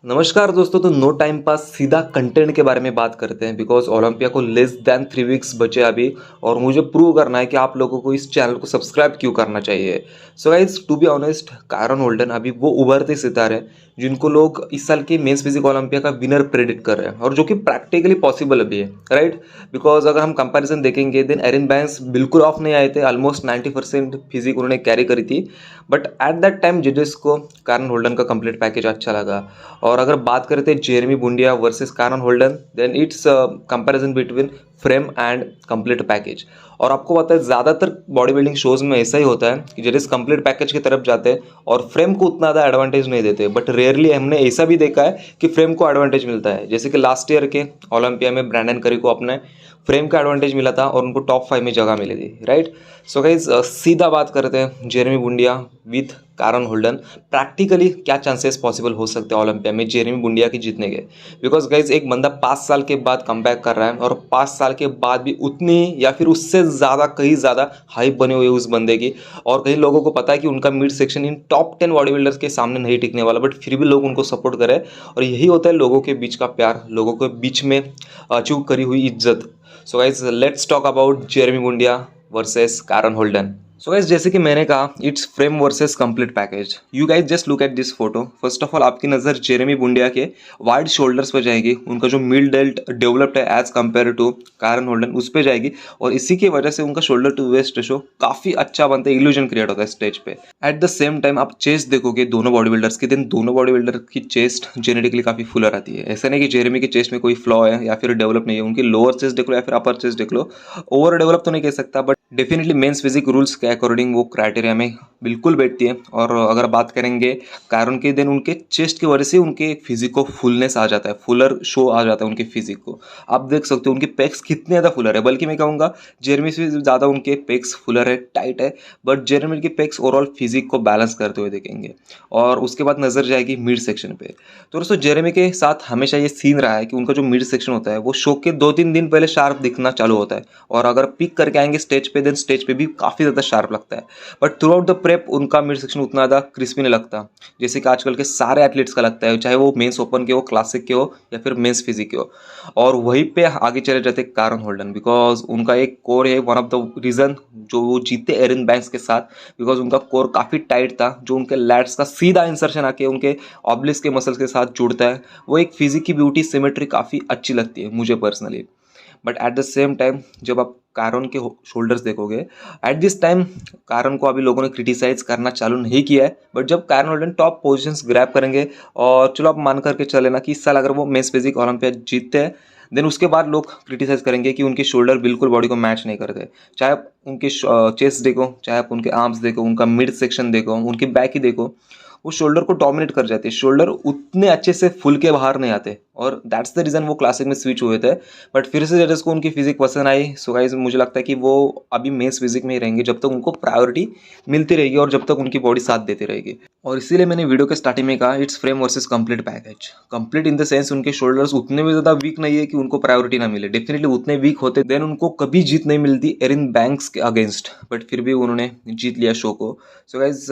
नमस्कार दोस्तों। तो नो टाइम पास सीधा कंटेंट के बारे में बात करते हैं बिकॉज ओलंपिया को लेस देन 3 वीक्स बचे अभी। और मुझे प्रूव करना है कि आप लोगों को इस चैनल को सब्सक्राइब क्यों करना चाहिए। So guys to be honest, Kyron Holden अभी वो उभरते सितारे हैं जिनको लोग इस साल के मेंस फिजिक ओलंपिया का विनर प्रेडिक्ट कर रहे हैं और जो कि प्रैक्टिकली पॉसिबल भी है, राइट। बिकॉज अगर हम कंपैरिजन देखेंगे देन एरिन बैंक्स बिल्कुल ऑफ नहीं आए थे, ऑलमोस्ट 90% फिजिक उन्होंने कैरी करी थी। बट एट दैट टाइम जजेस को कायरन होल्डन का कंप्लीट पैकेज अच्छा लगा। और अगर बात करते हैं Jeremy Buendia versus Kyron Holden, then it's comparison between frame and complete package. और आपको पता है ज़्यादातर बॉडी बिल्डिंग शोज में ऐसा ही होता है कि जजेस कंप्लीट पैकेज की तरफ जाते हैं और फ्रेम को उतना ज़्यादा एडवांटेज नहीं देते। बट रेयरली हमने ऐसा भी देखा है कि फ्रेम को एडवांटेज मिलता है, जैसे कि लास्ट ईयर के ओलंपिया में ब्रैंडन करी को अपने फ्रेम का एडवांटेज मिला था और उनको टॉप 5 में जगह मिली थी, राइट। सो गाइज सीधा बात करते हैं Jeremy Buendia with Kyron Holden. Practically क्या चांसेस पॉसिबल हो सकते हैं ओलंपिया में जेरेमी बुंडिया की जीतने के। बिकॉज गाइज एक बंदा 5 साल के बाद कमबैक कर रहा है और 5 साल के बाद भी उतनी या फिर उससे ज़्यादा कहीं ज़्यादा हाइप बने हुए उस बंदे की। और कई लोगों को पता है कि उनका mid section in top 10 body builders के सामने नहीं टिकने वाला, बट फिर भी लोग उनको सपोर्ट करें। और यही होता है लोगों के बीच का प्यार, लोगों के बीच में अचीव करी हुई इज्जत। So guys let's talk about Jeremy Buendia versus Kyron Holden. So guys जैसे कि मैंने कहा, it's frame versus complete package. You guys just look at this photo. First of all आपकी नज़र जेरेमी बुंडिया के वाइड शोल्डर्स पे जाएगी, उनका जो मिड डेल्ट डेवलप्ड है as compared to Kyron Holden उस पे जाएगी। और इसी की वजह से उनका शोल्डर टू वेस्ट रेशो काफ़ी अच्छा बनता है, इल्यूजन क्रिएट होता है स्टेज पे। एट द सेम टाइम आप चेस्ट देखोगे दोनों बॉडी बिल्डर्स की, दिन दोनों बॉडी बिल्डर की चेस्ट जेनेटिकली काफ़ी फुलर आती है। ऐसा नहीं कि जेरेमी की चेस्ट में कोई फ्लॉ है या फिर डेवलप नहीं है, उनकी लोअर चेस्ट देख लो या फिर अपर चेस्ट देख लो। ओवर डेवलप तो नहीं कह सकता, but definitely men's physique rules के अकॉर्डिंग वो क्राइटेरिया में बिल्कुल बैठती है। और अगर बात करेंगे कारण के, दिन उनके चेस्ट की वजह से उनके फिजिक को फुलनेस आ जाता है, फुलर शो आ जाता है उनके फिजिक को। आप देख सकते हो उनके पेक्स कितने ज़्यादा फुलर है, बल्कि मैं कहूँगा जेरेमी से ज़्यादा उनके पेक्स फुलर है, टाइट है। बट जेरेमी के पेक्स ओवरऑल फिजिक को बैलेंस करते हुए देखेंगे। और उसके बाद नज़र जाएगी मिड सेक्शन पे। तो दोस्तों जेरेमी के साथ हमेशा ये सीन रहा है कि उनका जो मिड सेक्शन होता है वो शो के 2-3 दिन पहले शार्प दिखना चालू होता है। और अगर पिक करके आएंगे स्टेज पे, देन स्टेज पे भी काफ़ी ज़्यादा शार्प लगता है। But through out the prep उनका मिड सेक्शन उतना ज़्यादा क्रिस्पी नहीं लगता, जैसे कि आजकल के सारे एथलीट्स का लगता है, चाहे वो मेंस ओपन के हो, क्लासिक के हो या फिर मेंस फिजिक के हो। और वहीं पे आगे चले जाते कायरन होल्डन, बिकॉज उनका एक कोर है, वन ऑफ द रीज़न जो वो जीते एरिन बैंक्स के साथ, बिकॉज उनका कोर काफ़ी टाइट था, जो उनके लैट्स का सीधा इंसर्शन आके उनके ऑब्लिस के मसल्स के साथ जुड़ता है। वो एक फिजिक की ब्यूटी सिमेट्री काफ़ी अच्छी लगती है मुझे personally. But at the same time जब आप कायरन के शोल्डर्स देखोगे, एट दिस टाइम कायरन को अभी लोगों ने क्रिटिसाइज करना चालू नहीं किया है। बट जब Kyron Holden top positions grab करेंगे, और चलो आप मान करके चले ना कि इस साल अगर वो मेंस फिजिक ओलंपिया जीतते हैं, देन उसके बाद लोग क्रिटिसाइज करेंगे कि उनके शोल्डर बिल्कुल बॉडी को मैच नहीं करते। चाहे आप उनके चेस्ट देखो, चाहे आप उनके आर्म्स देखो, उनका मिड सेक्शन देखो, उनकी बैक ही देखो, वो शोल्डर को डोमिनेट कर जाते हैं। शोल्डर उतने अच्छे से फुल के बाहर नहीं आते, और दैट्स द रीज़न वो क्लासिक में स्विच हुए थे। बट फिर से जजेस को उनकी फिजिक पसंद आई। सो गाइस मुझे लगता है कि वो अभी मेंस फिजिक में ही रहेंगे जब तक उनको प्रायोरिटी मिलती रहेगी और जब तक उनकी बॉडी साथ देती रहेगी। और इसीलिए मैंने वीडियो के स्टार्टिंग में कहा, it's frame versus complete package. Complete in the sense उनके शोल्डर्स उतने भी ज़्यादा वीक नहीं है कि उनको प्रायोरिटी ना मिले, डेफिनेटली उतने वीक होते देन उनको कभी जीत नहीं मिलती एरिन बैंक्स के अगेंस्ट। बट फिर भी उन्होंने जीत लिया शो को। सो गाइज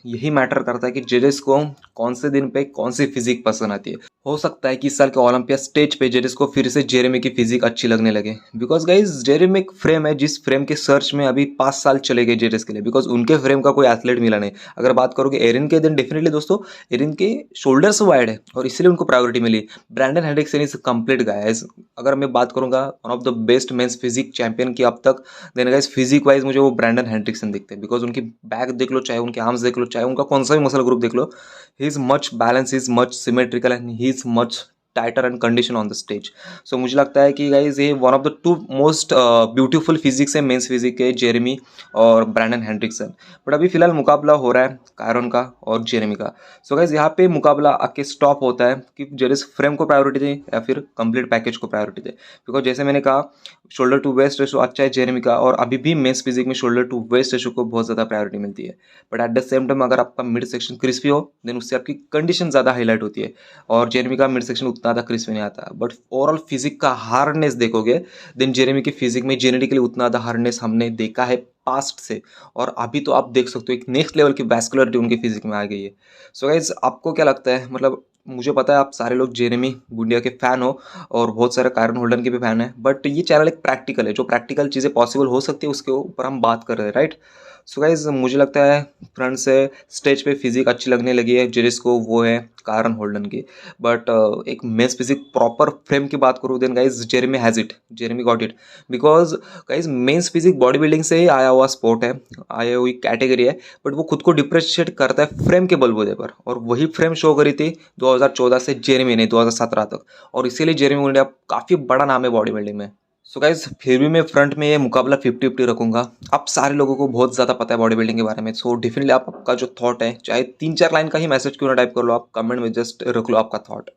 यही मैटर करता है कि जजेस को कौन से दिन पे कौन सी फिजिक पसंद आती है। हो सकता है कि इस साल के ओलंपिया स्टेज पे जजेस को फिर से जेरेमी की फिजिक अच्छी लगने लगे, बिकॉज गाइज जेरेमी एक फ्रेम है जिस फ्रेम के सर्च में अभी 5 साल चले गए जजेस के लिए, बिकॉज उनके फ्रेम का कोई एथलीट मिला नहीं। अगर बात करोगे एरिन के, दिन डेफिनेटली दोस्तों एरिन के शोल्डर्स वाइड है और इसलिए उनको प्रायोरिटी मिली। Brandon Hendrickson is complete guy. अगर मैं बात करूंगा one of the best men's physique champion की अब तक, देन गाइज फिजिक वाइज मुझे वो ब्रैंडन हेंड्रिक्सन दिखते हैं, बिकॉज उनकी बैक देख लो, चाहे उनके आर्म्स देख लो, चाहे उनका कौन सा भी मसल ग्रुप देख लो, he is much balance, he is much symmetrical and he is much tighter and condition on the stage. So मुझे लगता है कि गाइज ये one of the 2 most beautiful physiques है मेंस फिजिक के, जेरेमी और ब्रैंडन हेंड्रिक्सन। बट अभी फिलहाल मुकाबला हो रहा है कायरन का और जेरेमी का। सो गाइज यहाँ पे मुकाबला आके स्टॉप होता है कि जजेस फ्रेम को प्रायोरिटी दें या फिर कंप्लीट पैकेज को प्रायोरिटी दें। बिकॉज जैसे मैंने कहा, शोल्डर टू वेस्ट रेशो अच्छा है जेरेमी का, और अभी भी मेंस फिजिक में शोल्डर टू वेस्ट रेशो को बहुत ज़्यादा प्रायोरिटी मिलती है। But at the same time अगर आपका मिड सेक्शन क्रिस्पी हो, देन उससे आपकी कंडीशन ज़्यादा हाईलाइट होती है, और जेरेमी का मिड सेक्शन उतना ज़्यादा क्रिस्पी नहीं आता। बट ओवरऑल फिजिक का हार्डनेस देखोगे, देन जेरेमी की फिजिक में जेनेटिकली उतना ज़्यादा हार्डनेस हमने देखा है पास्ट से, और अभी तो आप देख सकते हो एक नेक्स्ट लेवल की वैस्कुलरिटी उनकी फिजिक में आ गई है। सो गाइज आपको क्या लगता है, मतलब मुझे पता है आप सारे लोग जेरेमी बुंडिया के फ़ैन हो और बहुत सारे कायरन होल्डन के भी फ़ैन है, बट ये चैनल एक प्रैक्टिकल है, जो प्रैक्टिकल चीज़ें पॉसिबल हो सकती है उसके ऊपर हम बात कर रहे हैं, राइट। सो गाइज मुझे लगता है फ्रंट से स्टेज पे फिजिक अच्छी लगने लगी है जेरिस को, वो है कायरन होल्डन की। बट एक मेंस फिजिक प्रॉपर फ्रेम की बात करूँ then guys Jeremy has it, Jeremy got it. Because guys men's physique body building से ही आया हुआ स्पोर्ट है, आया हुई कैटेगरी है, बट वो खुद को डिप्रेशिएट करता है फ्रेम के बलबूते पर, और वही फ्रेम शो करी थी 2014 से जेरेमी ने 2017 तक, और इसीलिए जेरेमी इंडिया काफ़ी बड़ा नाम है बॉडी बिल्डिंग में। सो गाइज फिर भी मैं फ्रंट में ये मुकाबला 50-50 रखूंगा। आप सारे लोगों को बहुत ज़्यादा पता है बॉडी बिल्डिंग के बारे में, सो डेफिनेटली आपका जो थॉट है, चाहे 3-4 लाइन का ही मैसेज क्यों ना टाइप कर लो, आप कमेंट में जस्ट रख लो आपका थॉट।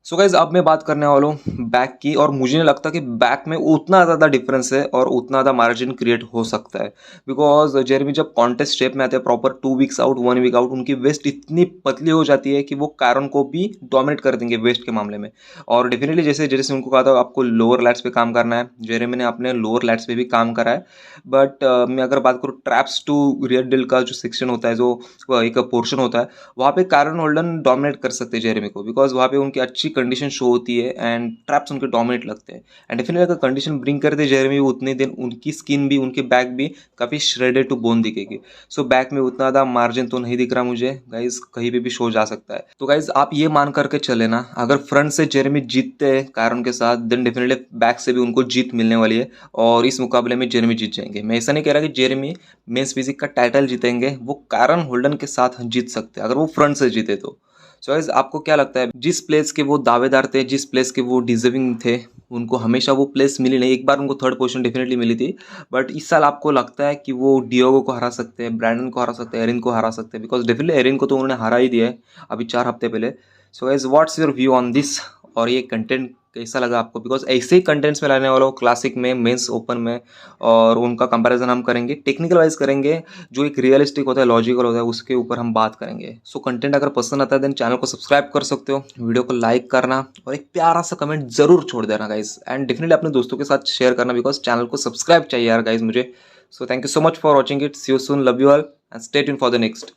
सो गाइज अब मैं बात करने वाला हूँ बैक की, और मुझे नहीं लगता कि बैक में उतना ज़्यादा डिफरेंस है और उतना ज़्यादा मार्जिन क्रिएट हो सकता है। बिकॉज जेरेमी जब कॉन्टेस्ट शेप में आते हैं proper 2 weeks out 1 week out, उनकी वेस्ट इतनी पतली हो जाती है कि वो कायरन को भी डोमिनेट कर देंगे वेस्ट के मामले में। और डेफिनेटली जैसे जैसे उनको कहा था आपको लोअर लैट्स पे काम करना है, जेरेमी ने अपने लोअर लैट्स पे भी काम करा है। बट मैं अगर बात करूँ ट्रैप्स टू रियर डिल का जो सेक्शन होता है, जो एक पोर्शन होता है, वहाँ पे कायरन होल्डन डोमिनेट कर सकते हैं जेरेमी को, बिकॉज वहाँ पे उनकी अच्छी कंडीशन शो होती है एंड ट्रैप्स उनके डोमिनेट लगते हैं। एंड डेफिनेटली अगर कंडीशन ब्रिंग करते जेरेमी उतने दिन, उनकी स्किन भी, उनके बैक भी काफ़ी श्रेडेड टू बोन दिखेगी। सो बैक में उतना ज़्यादा मार्जिन तो नहीं दिख रहा मुझे गाइज, कहीं पे भी शो जा सकता है। तो गाइज आप ये मान करके चले ना, अगर फ्रंट से जेरेमी जीतते हैं कायरन के साथ, देन डेफिनेटली बैक से भी उनको जीत मिलने वाली है, और इस मुकाबले में जेरेमी जीत जाएंगे। मैं ऐसा नहीं कह रहा कि जेरेमी मेंस फिजिक का टाइटल जीतेंगे, वो कायरन होल्डन के साथ जीत सकते हैं अगर वो फ्रंट से जीते तो। सो गाइस आपको क्या लगता है, जिस प्लेस के वो दावेदार थे, जिस प्लेस के वो डिजर्विंग थे, उनको हमेशा वो प्लेस मिली नहीं, एक बार उनको थर्ड पोजीशन डेफिनेटली मिली थी, बट इस साल आपको लगता है कि वो डियोगो को हरा सकते हैं, ब्रैंडन को हरा सकते हैं, एरिन को हरा सकते हैं? बिकॉज डेफिनेटली एरिन को तो उन्होंने हरा ही दिया है अभी 4 हफ्ते पहले। So guys what's your view on this, और ये कंटेंट कैसा लगा आपको? बिकॉज ऐसे ही कंटेंट्स में लाने वाला हूँ क्लासिक में, मेंस ओपन में, और उनका कंपैरिजन हम करेंगे, टेक्निकल वाइज करेंगे, जो एक रियलिस्टिक होता है, लॉजिकल होता है, उसके ऊपर हम बात करेंगे। सो कंटेंट अगर पसंद आता है देन चैनल को सब्सक्राइब कर सकते हो, वीडियो को लाइक करना और एक प्यारा सा कमेंट जरूर छोड़ देना गाइज, एंड डेफिनेटली अपने दोस्तों के साथ शेयर करना, बिकॉज चैनल को सब्सक्राइब चाहिए यार गाइज मुझे। So thank you so much for watching it, see you soon, love you all and stay tuned for the next.